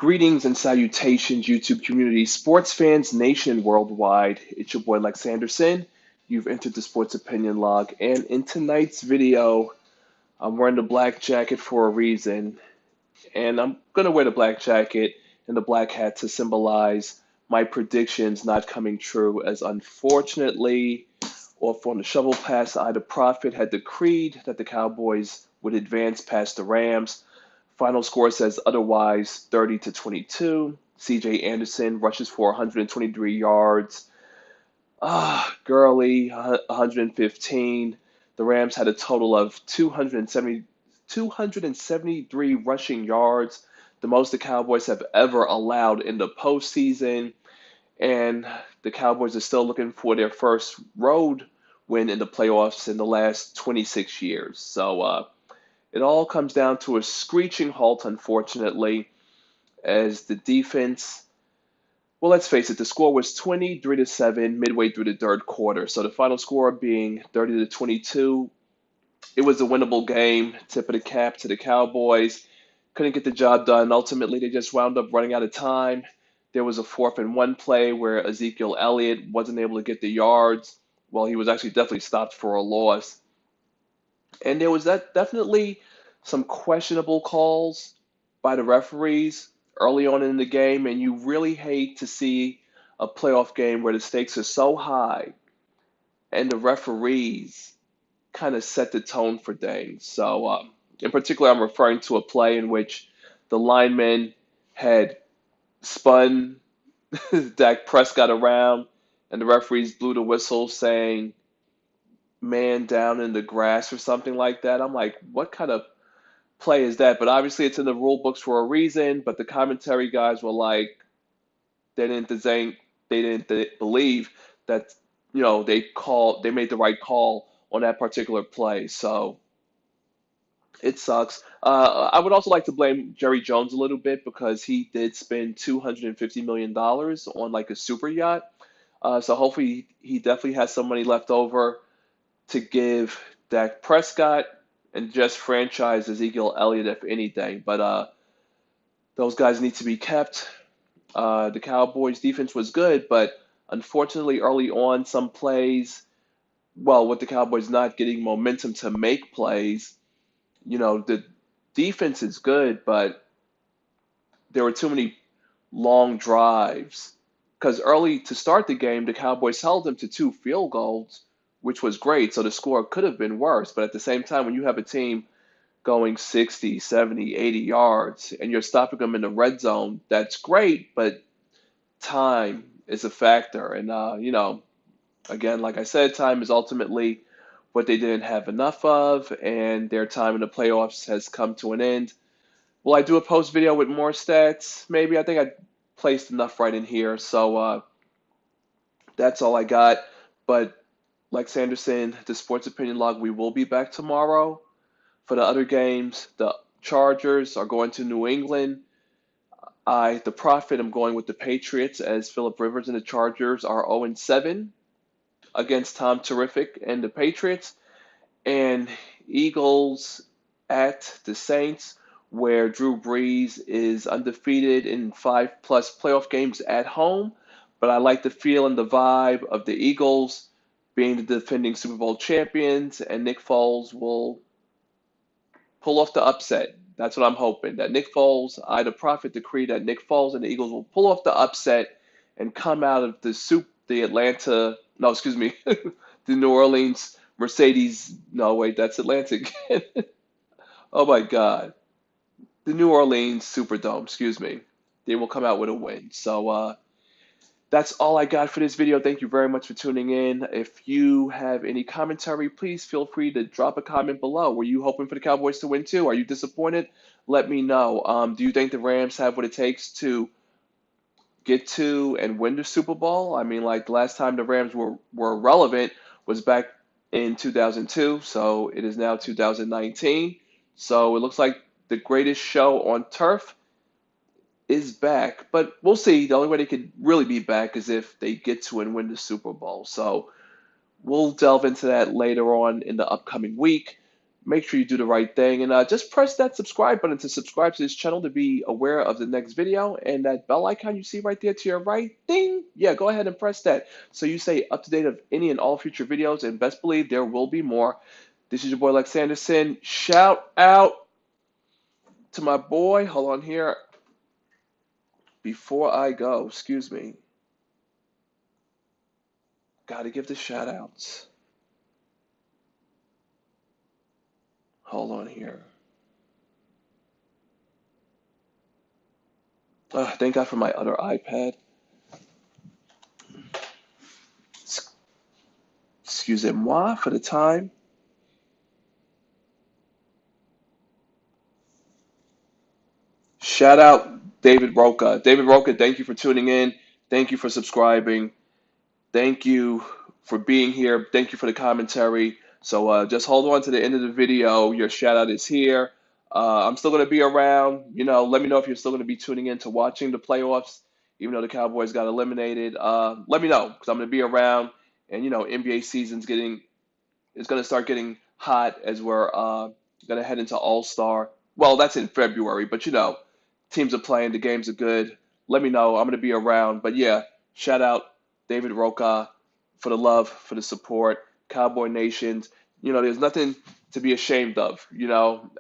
Greetings and salutations, YouTube community, sports fans, nation worldwide. It's your boy Lex Anderson. You've entered the Sports Opinion Log, and in tonight's video, I'm wearing the black jacket for a reason, and I'm gonna wear the black jacket and the black hat to symbolize my predictions not coming true. As unfortunately, off on the shovel pass, the prophet had decreed that the Cowboys would advance past the Rams. Final score says otherwise, 30-22. C.J. Anderson rushes for 123 yards. Gurley, 115. The Rams had a total of 273 rushing yards, the most the Cowboys have ever allowed in the postseason. And the Cowboys are still looking for their first road win in the playoffs in the last 26 years. So it all comes down to a screeching halt, unfortunately, as the defense. Well, let's face it, the score was 23-7 midway through the third quarter. So the final score being 30-22. It was a winnable game. Tip of the cap to the Cowboys. Couldn't get the job done. Ultimately, they just wound up running out of time. There was a 4th-and-1 play where Ezekiel Elliott wasn't able to get the yards. Well, he was actually definitely stopped for a loss. And there was definitely some questionable calls by the referees early on in the game, and you really hate to see a playoff game where the stakes are so high and the referees kind of set the tone for things. So, in particular, I'm referring to a play in which the lineman had spun Dak Prescott around, and the referees blew the whistle saying man down in the grass or something like that. I'm like, what kind of play is that? But obviously, it's in the rule books for a reason. But the commentary guys were like, they didn't believe that they made the right call on that particular play. So it sucks. I would also like to blame Jerry Jones a little bit because he did spend $250 million on like a super yacht. So hopefully he definitely has some money left over to give Dak Prescott and just franchise Ezekiel Elliott if anything. But those guys need to be kept. The Cowboys defense was good, but unfortunately early on some plays, well, with the Cowboys not getting momentum to make plays, the defense is good, but there were too many long drives. Because early to start the game, the Cowboys held them to 2 field goals, which was great. So the score could have been worse. But at the same time, when you have a team going 60, 70, 80 yards and you're stopping them in the red zone, that's great. But time is a factor. And, again, like I said, time is ultimately what they didn't have enough of. And their time in the playoffs has come to an end. Will I do a post video with more stats? Maybe. I think I placed enough right in here. So that's all I got. But like Sanderson, the Sports Opinion Log, we will be back tomorrow. For the other games, the Chargers are going to New England. The Prophet, I'm going with the Patriots as Philip Rivers and the Chargers are 0-7 against Tom Terrific and the Patriots. And Eagles at the Saints, where Drew Brees is undefeated in 5+ playoff games at home. But I like the feel and the vibe of the Eagles being the defending Super Bowl champions, and Nick Foles will pull off the upset. That's what I'm hoping. That Nick Foles, the prophet decree that Nick Foles and the Eagles will pull off the upset and come out of the Atlanta, no, excuse me, the New Orleans Mercedes, no, wait, that's Atlanta again. Oh my God. The New Orleans Superdome, excuse me. They will come out with a win. So that's all I got for this video. Thank you very much for tuning in. If you have any commentary, please feel free to drop a comment below. Were you hoping for the Cowboys to win too? Are you disappointed? Let me know. Do you think the Rams have what it takes to get to and win the Super Bowl? I mean, like the last time the Rams were relevant was back in 2002. So it is now 2019. So it looks like the greatest show on turf is back, but we'll see. The only way they could really be back is if they get to and win the Super Bowl. So we'll delve into that later on in the upcoming week. make sure you do the right thing and just press that subscribe button to subscribe to this channel to be aware of the next video, and that bell icon you see right there to your right, ding, yeah, go ahead and press that so you stay up to date of any and all future videos, and best believe there will be more. This is your boy Lex Anderson. Shout out to my boy, hold on here, before I go, excuse me, gotta give the shout outs. Hold on here. Thank God for my other iPad. Excusez-moi for the time. Shout out David Roca. David Roca, thank you for tuning in. Thank you for subscribing. Thank you for being here. Thank you for the commentary. So just hold on to the end of the video. Your shout out is here. I'm still going to be around. Let me know if you're still going to be tuning in to watching the playoffs, even though the Cowboys got eliminated. Let me know because I'm going to be around. And NBA season's getting it's going to start getting hot as we're going to head into All Star. Well, that's in February, but teams are playing, the games are good. Let me know. I'm going to be around. But yeah, shout out David Roca for the love, for the support. Cowboy Nations. There's nothing to be ashamed of.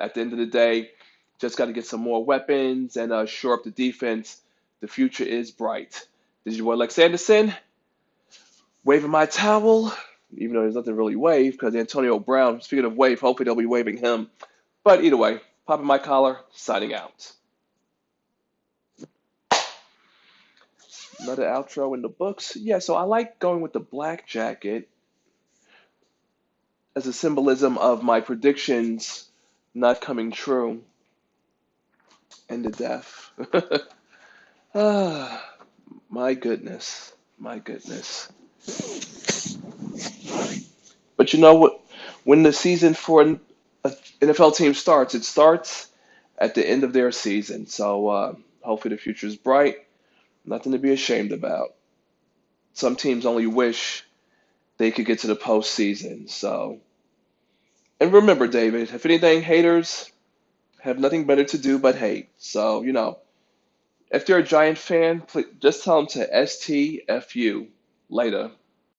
At the end of the day, just got to get some more weapons and shore up the defense. The future is bright. This is your boy Lex Anderson, waving my towel, even though there's nothing really wave because Antonio Brown, speaking of wave, hopefully they'll be waving him. But either way, popping my collar, signing out. Another outro in the books. Yeah, so I like going with the black jacket as a symbolism of my predictions not coming true and the death. Ah, my goodness. My goodness. But you know what? When the season for an NFL team starts, it starts at the end of their season. So hopefully the future is bright. Nothing to be ashamed about. Some teams only wish they could get to the postseason. So, and remember, David, if anything, haters have nothing better to do but hate. So, if they're a Giant fan, please, just tell them to STFU later.